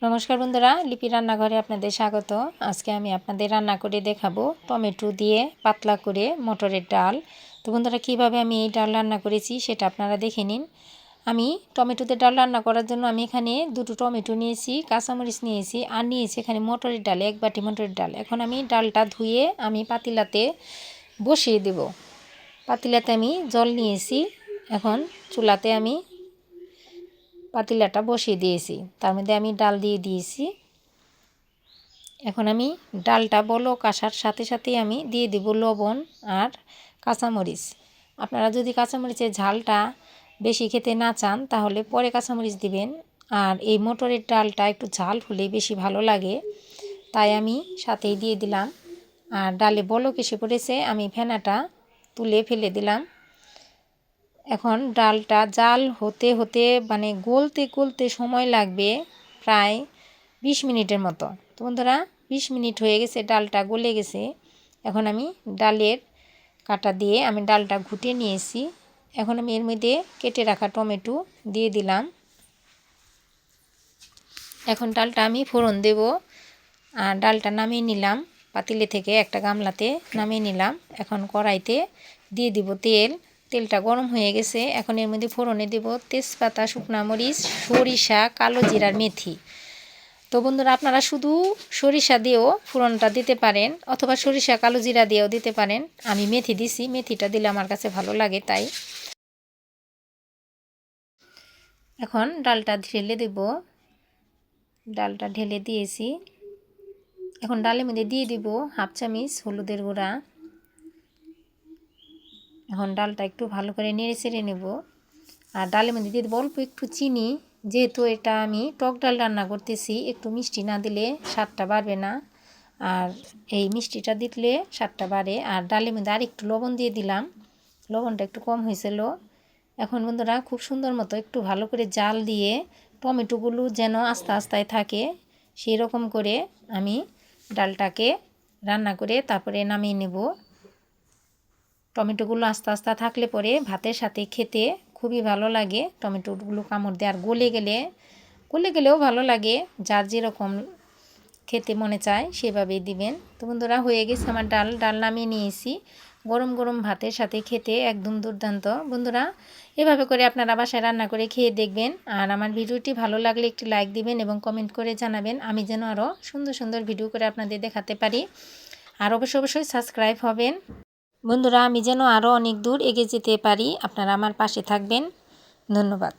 নমস্কার বন্ধুরা, লিপি রান্নাঘরে আপনাদের স্বাগত। আজকে আমি আপনাদের রান্না করে দেখাবো টমেটো দিয়ে পাতলা করে মটরের ডাল। তো বন্ধুরা, কিভাবে আমি এই ডাল রান্না করেছি সেটা আপনারা দেখে নিন। আমি টমেটোতে ডাল রান্না করার জন্য আমি এখানে দুটো টমেটো নিয়েছি, কাঁচামরিচ নিয়েছি, আর নিয়েছি এখানে মটরের ডাল, 1 বাটি মটরের ডাল। এখন আমি ডালটা ধুয়ে আমি পাতিলাতে বসিয়ে দেব। পাতিলাতে আমি জল নিয়েছি। এখন চুলাতে আমি পাতিলাটা বসিয়ে দিয়েছি, তার মধ্যে আমি ডাল দিয়ে দিয়েছি। এখন আমি ডালটা বলক আসার সাথে সাথেই আমি দিয়ে দেব লবণ আর কাঁচামরিচ। আপনারা যদি কাঁচামরিচের ঝালটা বেশি খেতে না চান তাহলে পরে কাঁচামরিচ দিবেন। আর এই মটরের ডালটা একটু ঝাল হলে বেশি ভালো লাগে, তাই আমি সাথেই দিয়ে দিলাম। আর ডালে বলক এসে পড়েছে, আমি ফেনাটা তুলে ফেলে দিলাম। এখন ডালটা জাল হতে হতে মানে গলতে গলতে সময় লাগবে প্রায় 20 মিনিটের মতো। তো বন্ধুরা, 20 মিনিট হয়ে গেছে, ডালটা গলে গেছে। এখন আমি ডালের কাঁটা দিয়ে আমি ডালটা ঘুটে নিয়েছি। এখন আমি এর মধ্যে কেটে রাখা টমেটো দিয়ে দিলাম। এখন ডালটা আমি ফোড়ন দেব। আর ডালটা নামিয়ে নিলাম পাতিলে থেকে, একটা গামলাতে নামিয়ে নিলাম। এখন কড়াইতে দিয়ে দিব তেল। তেলটা গরম হয়ে গেছে। এখন এর মধ্যে ফোড়নে দেব তেজপাতা, শুকনা মরিচ, সরিষা, কালো জিরার মেথি। তো বন্ধুরা, আপনারা শুধু সরিষা দিয়েও ফোড়নটা দিতে পারেন, অথবা সরিষা কালো জিরা দিয়েও দিতে পারেন। আমি মেথি দিছি, মেথিটা দিলে আমার কাছে ভালো লাগে তাই। এখন ডালটা ঢেলে দেব। ডালটা ঢেলে দিয়েছি। এখন ডালের মধ্যে দিয়ে দিব 1/2 চামচ হলুদের গুঁড়া। এখন ডালটা একটু ভালো করে নেড়ে চেড়ে নেব। আর ডালের মধ্যে দিয়ে দেবো অল্প একটু চিনি, যেহেতু এটা আমি টক ডাল রান্না করতেছি, একটু মিষ্টি না দিলে স্বাদটা বাড়বে না। আর এই মিষ্টিটা দিলে স্বাদটা বাড়ে। আর ডালের মধ্যে আর একটু লবণ দিয়ে দিলাম, লবণটা একটু কম হয়েছিল। এখন বন্ধুরা, খুব সুন্দর মতো একটু ভালো করে জাল দিয়ে টমেটোগুলো যেন আস্তে আস্তে থাকে সেই রকম করে আমি ডালটাকে রান্না করে তারপরে নামিয়ে নেব। টমেটোগুলো আস্তে আস্তে থাকলে পরে ভাতের সাথে খেতে খুবই ভালো লাগে। টমেটোগুলো কামড় দিয়ে আর গলে গেলেও ভালো লাগে, যার যেরকম খেতে মনে চায় সেভাবেই দিবেন। তো বন্ধুরা, হয়ে গেছে আমার ডাল নামিয়ে নিয়েছি। গরম গরম ভাতের সাথে খেতে একদম দুর্দান্ত। বন্ধুরা, এভাবে করে আপনারা বাসায় রান্না করে খেয়ে দেখবেন। আর আমার ভিডিওটি ভালো লাগলে একটি লাইক দিবেন এবং কমেন্ট করে জানাবেন, আমি যেন আরও সুন্দর সুন্দর ভিডিও করে আপনাদের দেখাতে পারি। আর অবশ্যই সাবস্ক্রাইব হবেন। বন্ধুরা, আমি যেন আরও অনেক দূর এগিয়ে যেতে পারি, আপনারা আমার পাশে থাকবেন। ধন্যবাদ।